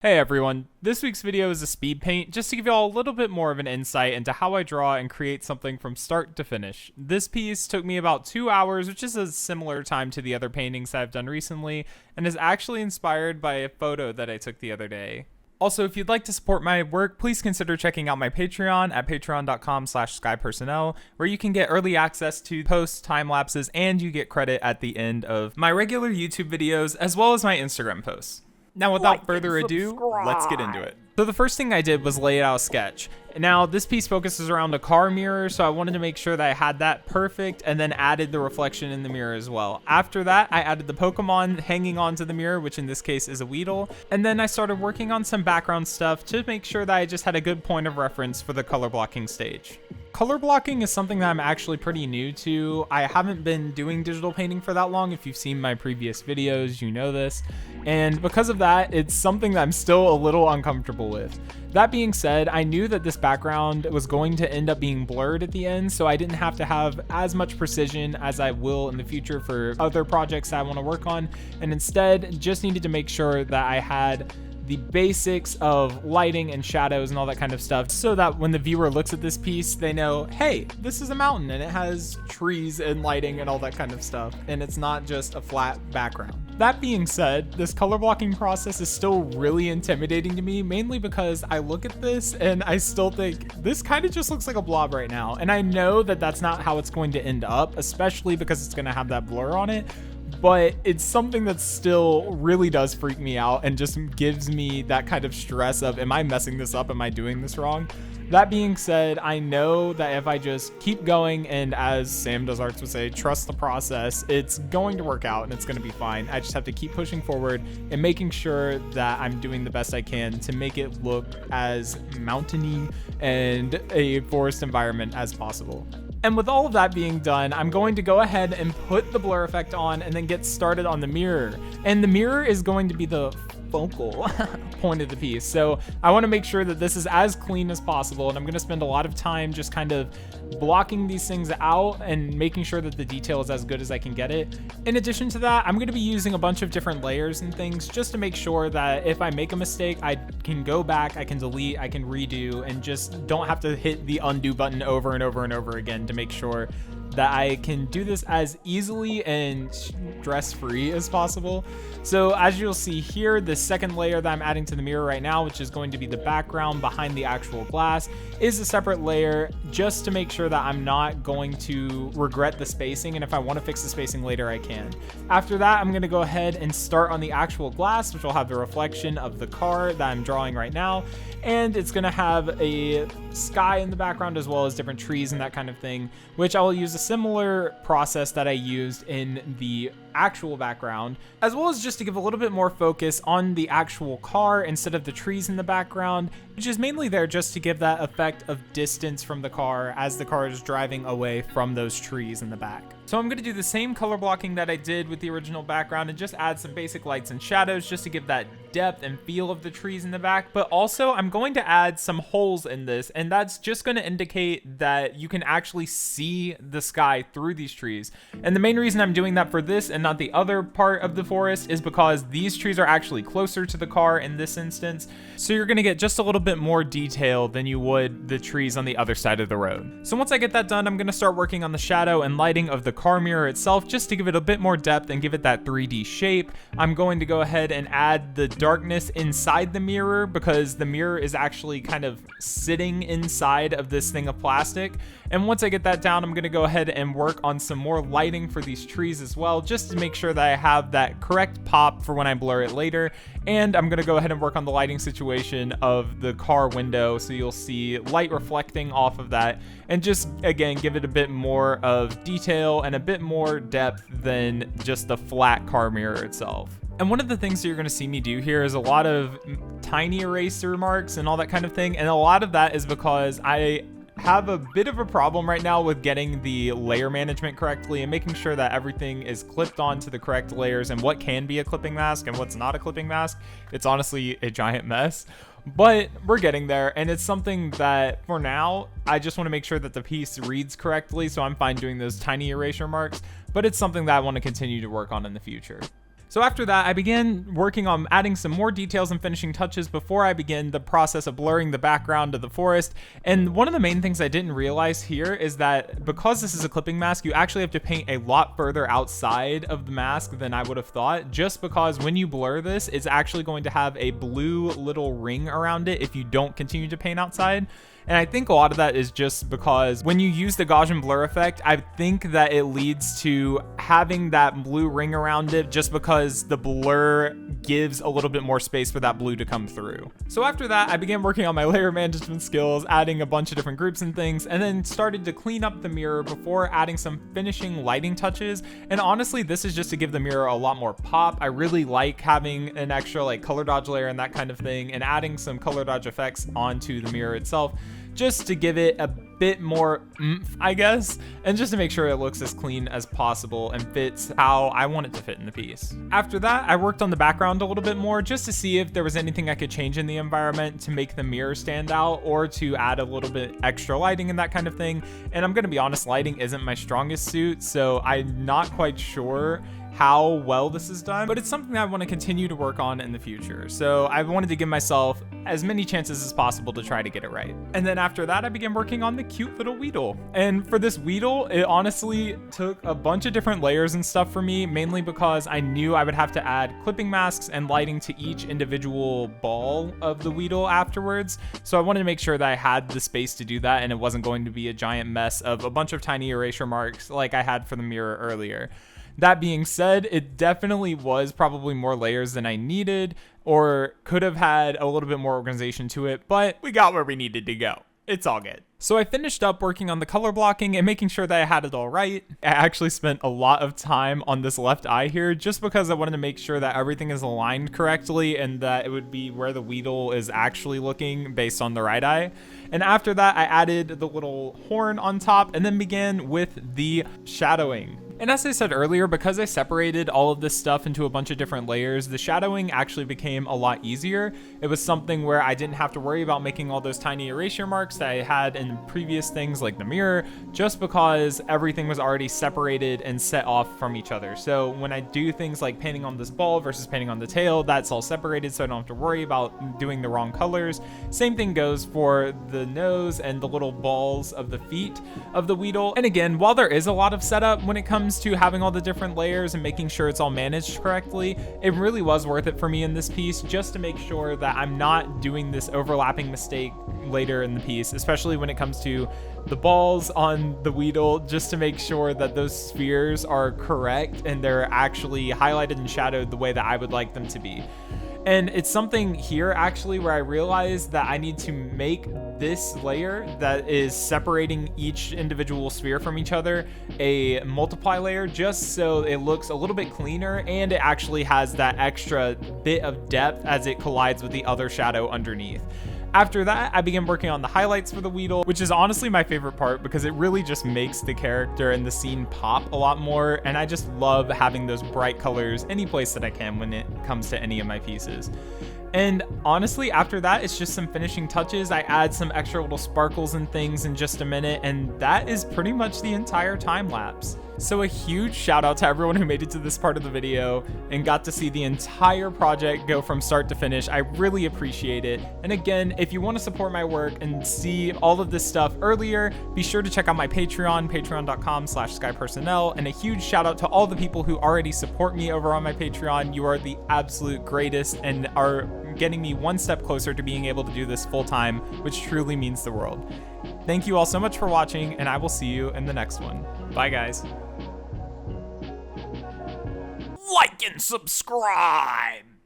Hey everyone, this week's video is a speed paint just to give you all a little bit more of an insight into how I draw and create something from start to finish. This piece took me about 2 hours, which is a similar time to the other paintings I've done recently, and is actually inspired by a photo that I took the other day. Also, if you'd like to support my work, please consider checking out my Patreon at patreon.com/skypersonnel, where you can get early access to posts, time lapses, and you get credit at the end of my regular YouTube videos, as well as my Instagram posts. Now, without further ado, let's get into it. So the first thing I did was lay out a sketch. Now, this piece focuses around a car mirror, so I wanted to make sure that I had that perfect and then added the reflection in the mirror as well. After that, I added the Pokemon hanging onto the mirror, which in this case is a Weedle. And then I started working on some background stuff to make sure that I just had a good point of reference for the color blocking stage. Color blocking is something that I'm actually pretty new to. I haven't been doing digital painting for that long. If you've seen my previous videos, you know this. And because of that, it's something that I'm still a little uncomfortable with. That being said, I knew that this background was going to end up being blurred at the end, so I didn't have to have as much precision as I will in the future for other projects I want to work on, and instead just needed to make sure that I had the basics of lighting and shadows and all that kind of stuff, so that when the viewer looks at this piece, they know, hey, this is a mountain and it has trees and lighting and all that kind of stuff, and it's not just a flat background. That being said, this color blocking process is still really intimidating to me, mainly because I look at this and I still think this kind of just looks like a blob right now, and I know that that's not how it's going to end up, especially because it's going to have that blur on it. But it's something that still really does freak me out and just gives me that kind of stress of, am I messing this up? Am I doing this wrong? That being said, I know that if I just keep going and, as Sam Does Arts would say, trust the process, it's going to work out and it's going to be fine. I just have to keep pushing forward and making sure that I'm doing the best I can to make it look as mountainy and a forest environment as possible. And with all of that being done, I'm going to go ahead and put the blur effect on and then get started on the mirror. And the mirror is going to be the focal point of the piece. So I want to make sure that this is as clean as possible, and I'm going to spend a lot of time just kind of blocking these things out and making sure that the detail is as good as I can get it. In addition to that, I'm going to be using a bunch of different layers and things just to make sure that if I make a mistake, I can go back, I can delete, I can redo, and just don't have to hit the undo button over and over and over again to make sure that I can do this as easily and stress-free as possible. So as you'll see here, the second layer that I'm adding to the mirror right now, which is going to be the background behind the actual glass, is a separate layer just to make sure that I'm not going to regret the spacing, and if I want to fix the spacing later, I can. After that, I'm going to go ahead and start on the actual glass, which will have the reflection of the car that I'm drawing right now, and it's going to have a sky in the background as well as different trees and that kind of thing, which I will use a similar process that I used in the actual background, as well as just to give a little bit more focus on the actual car instead of the trees in the background, which is mainly there just to give that effect of distance from the car as the car is driving away from those trees in the back. So I'm going to do the same color blocking that I did with the original background and just add some basic lights and shadows just to give that depth and feel of the trees in the back. But also I'm going to add some holes in this, and that's just going to indicate that you can actually see the sky through these trees. And the main reason I'm doing that for this and not the other part of the forest is because these trees are actually closer to the car in this instance. So you're going to get just a little bit more detail than you would the trees on the other side of the road. So once I get that done, I'm going to start working on the shadow and lighting of the car mirror itself just to give it a bit more depth and give it that 3D shape. I'm going to go ahead and add the darkness inside the mirror because the mirror is actually kind of sitting inside of this thing of plastic. And once I get that down, I'm going to go ahead and work on some more lighting for these trees as well, just to make sure that I have that correct pop for when I blur it later. And I'm going to go ahead and work on the lighting situation of the car window, so you'll see light reflecting off of that, and just again give it a bit more of detail and a bit more depth than just the flat car mirror itself. And one of the things that you're going to see me do here is a lot of tiny eraser marks and all that kind of thing, and a lot of that is because I have a bit of a problem right now with getting the layer management correctly and making sure that everything is clipped onto the correct layers and what can be a clipping mask and what's not a clipping mask. It's honestly a giant mess, but we're getting there, and it's something that for now I just want to make sure that the piece reads correctly, so I'm fine doing those tiny erasure marks, but it's something that I want to continue to work on in the future. So after that, I began working on adding some more details and finishing touches before I began the process of blurring the background of the forest. And one of the main things I didn't realize here is that because this is a clipping mask, you actually have to paint a lot further outside of the mask than I would have thought, just because when you blur this, it's actually going to have a blue little ring around it if you don't continue to paint outside. And I think a lot of that is just because when you use the Gaussian blur effect, I think that it leads to having that blue ring around it just because the blur gives a little bit more space for that blue to come through. So after that, I began working on my layer management skills, adding a bunch of different groups and things, and then started to clean up the mirror before adding some finishing lighting touches. And honestly, this is just to give the mirror a lot more pop. I really like having an extra like color dodge layer and that kind of thing, and adding some color dodge effects onto the mirror itself, just to give it a bit more oomph, I guess, and just to make sure it looks as clean as possible and fits how I want it to fit in the piece. After that, I worked on the background a little bit more just to see if there was anything I could change in the environment to make the mirror stand out or to add a little bit extra lighting and that kind of thing. And I'm gonna be honest, lighting isn't my strongest suit, so I'm not quite sure how well this is done, but it's something that I want to continue to work on in the future. So I wanted to give myself as many chances as possible to try to get it right. And then after that, I began working on the cute little Weedle. And for this Weedle, it honestly took a bunch of different layers and stuff for me, mainly because I knew I would have to add clipping masks and lighting to each individual ball of the Weedle afterwards. So I wanted to make sure that I had the space to do that and it wasn't going to be a giant mess of a bunch of tiny erasure marks like I had for the mirror earlier. That being said, it definitely was probably more layers than I needed or could have had a little bit more organization to it, but we got where we needed to go. It's all good. So I finished up working on the color blocking and making sure that I had it all right. I actually spent a lot of time on this left eye here just because I wanted to make sure that everything is aligned correctly and that it would be where the Weedle is actually looking based on the right eye. And after that, I added the little horn on top and then began with the shadowing. And as I said earlier, because I separated all of this stuff into a bunch of different layers, the shadowing actually became a lot easier. It was something where I didn't have to worry about making all those tiny erasure marks that I had in previous things like the mirror, just because everything was already separated and set off from each other. So when I do things like painting on this ball versus painting on the tail, that's all separated, so I don't have to worry about doing the wrong colors. Same thing goes for the nose and the little balls of the feet of the Weedle. And again, while there is a lot of setup when it comes to having all the different layers and making sure it's all managed correctly, it really was worth it for me in this piece just to make sure that I'm not doing this overlapping mistake later in the piece, especially when it comes to the balls on the Weedle, just to make sure that those spheres are correct and they're actually highlighted and shadowed the way that I would like them to be. And it's something here actually where I realized that I need to make this layer that is separating each individual sphere from each other a multiply layer, just so it looks a little bit cleaner and it actually has that extra bit of depth as it collides with the other shadow underneath. After that, I began working on the highlights for the Weedle, which is honestly my favorite part because it really just makes the character and the scene pop a lot more, and I just love having those bright colors any place that I can when it comes to any of my pieces. And honestly, after that, it's just some finishing touches. I add some extra little sparkles and things in just a minute, and that is pretty much the entire time lapse. So a huge shout out to everyone who made it to this part of the video and got to see the entire project go from start to finish. I really appreciate it. And again, if you want to support my work and see all of this stuff earlier, be sure to check out my Patreon, patreon.com/skypersonnel. And a huge shout out to all the people who already support me over on my Patreon. You are the absolute greatest and are getting me one step closer to being able to do this full time, which truly means the world. Thank you all so much for watching, and I will see you in the next one. Bye, guys. Like and subscribe!